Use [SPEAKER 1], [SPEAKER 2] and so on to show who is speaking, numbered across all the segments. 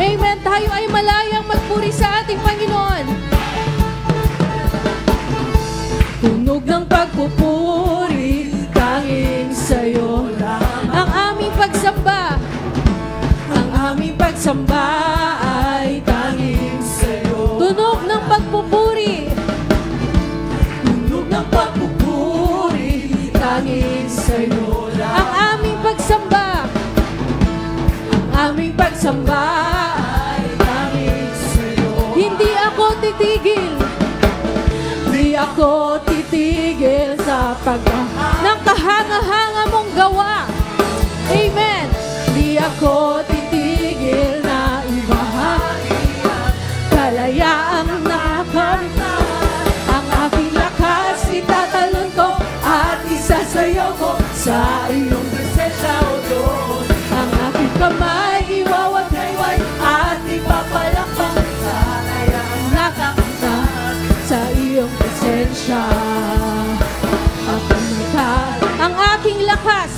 [SPEAKER 1] Amen. Tayo ay malayang magpuri sa ating Panginoon. Tunog ng pagpupuri, tanging sa'yo ang aming pagsamba. Ang aming pagsamba ay tanging sa'yo. Tunog ng pagpupuri, tunog ng pagpupuri, tanging sa'yo. Ang aming pagsamba, ang aming pagsamba ay tanging sa'yo. Hindi ako titigil, hindi ako titigil sa ng kahanga-hanga mong gawa. Amen. Hindi ako titigil na ibahagi kalayaang nakarita. Ang aking lakas itatalon ko at isasayaw ko sa iyong presensya, O Diyos. Ang aking kamay iwawagayway at ipapalakpak sa kalayaang nakakita sa iyong presensya. Ang aking lakas,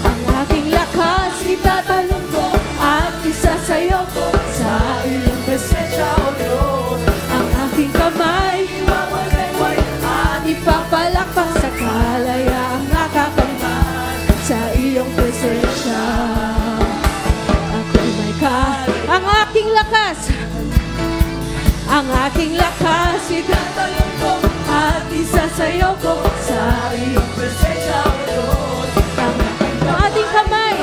[SPEAKER 1] ang aking lakas itatalon ko at isasayaw ko sa iyong presensya, O Diyos. Ang aking kamay iwawagayway at ipapalakpak sa kalayaang nakakamtan sa iyong presensya. Ako'y may ang aking lakas, ang aking lakas itatalon ko at isasayaw ko sa iyong presensya, O Diyos. Ang ating kamay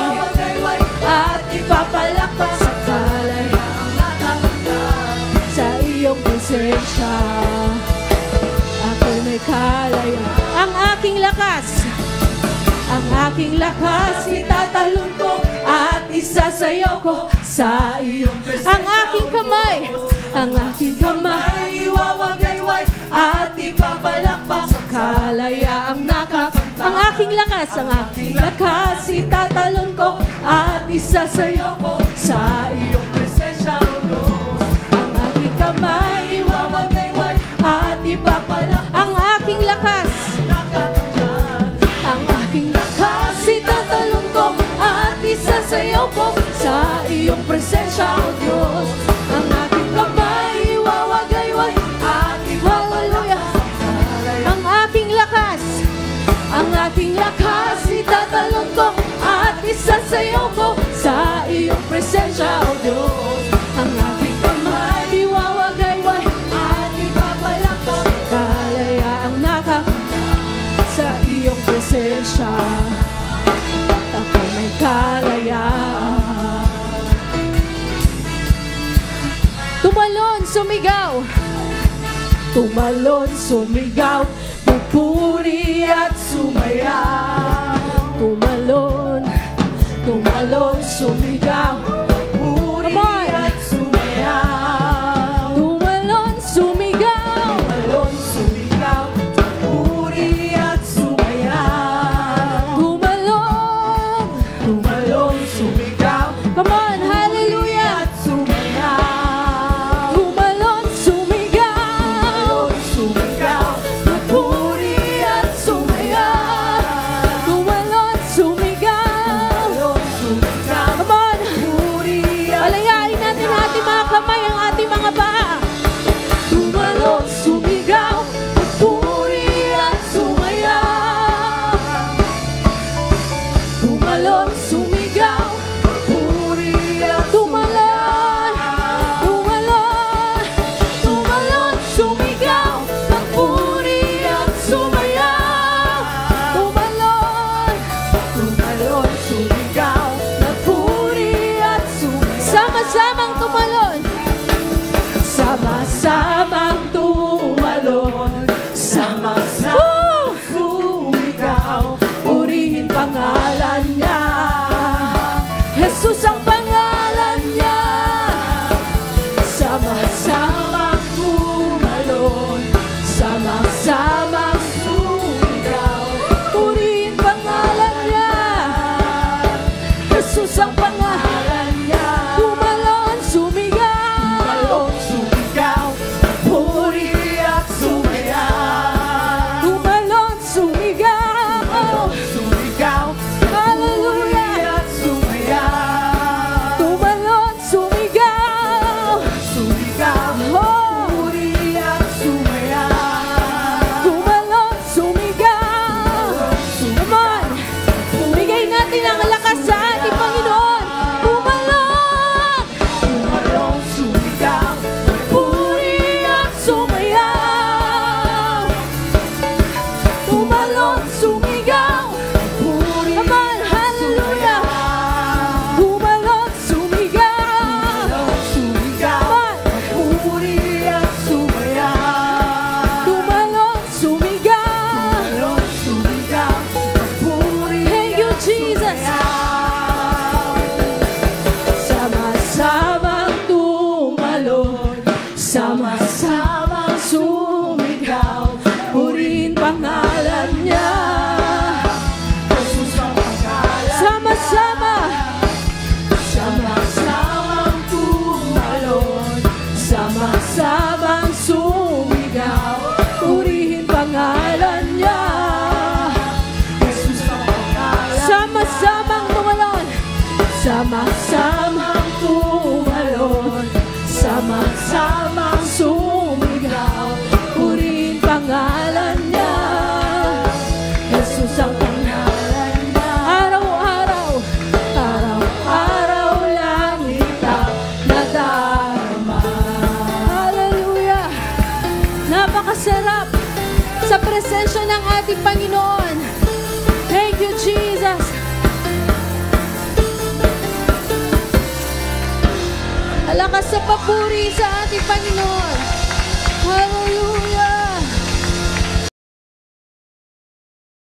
[SPEAKER 1] at ipapalakpak sa kalayaang nakakamtan sa iyong presensya. Ako'y may kalayaan. Ang aking lakas, ang aking lakas itatalon ko at isasayaw ko sa iyong presensya. Ang aking kamay, ang aking kamay iwawagayway at ipapalakpak sa kalayaang nakakamtan. Ang aking lakas itatalon ko at isasayaw ko sa iyong presensya, O Diyos. Ang aking kamay iwawagayway at ipapalakpak. Ang aking lakas, ang aking lakas itatalon ko at isasayaw ko sa iyong presensya, O Diyos. Ang aking kamay iwawagayway at ipapalakpak. Ang aking lakas, ang aking lakas itatalon ko at isasayaw ko sa iyong presensya, O Diyos. Ang aking kamay iwawagayway at ipapalakpak. Kalayaang nakakamtan sa iyong presensya. Ako may kalayaan. Tumalon, sumigaw. Tumalon, sumigaw. Pupuri at sumayaw. Tumalon, tumalon, sumigaw. Pupuri at sumayaw. Tumalon, sumigaw. Tumalon, sumigaw. Pupuri at sumayaw. Tumalon, tumalon, sumigaw. Come on, hallelujah. At sumayaw. Tumalon, sumigaw. Tumalon, sumigaw. Pupuri at sumayaw. Tumalon, sumigaw. Tumalon, sumigaw. Come on. Pupuri at palayain natin ang ating mga kamay, ang ating mga paa. Tumalon, sumigaw. Pupuri at sumayaw. Tumalon, sumigaw. Pupuri sama-samang sumigaw, purihin pangalan niya. Jesus ang pangalan. Sama-samang tumalon, sama-samang tumalon, sama-samang sumigaw, purihin pangalan niya. Jesus ang pangalan niya. Araw-araw, araw-araw langit ang nadarama. Hallelujah! Napakasarap sa presensya ng ating Panginoon. Thank you, Jesus. Alakas sa papuri sa ating Panginoon. Hallelujah.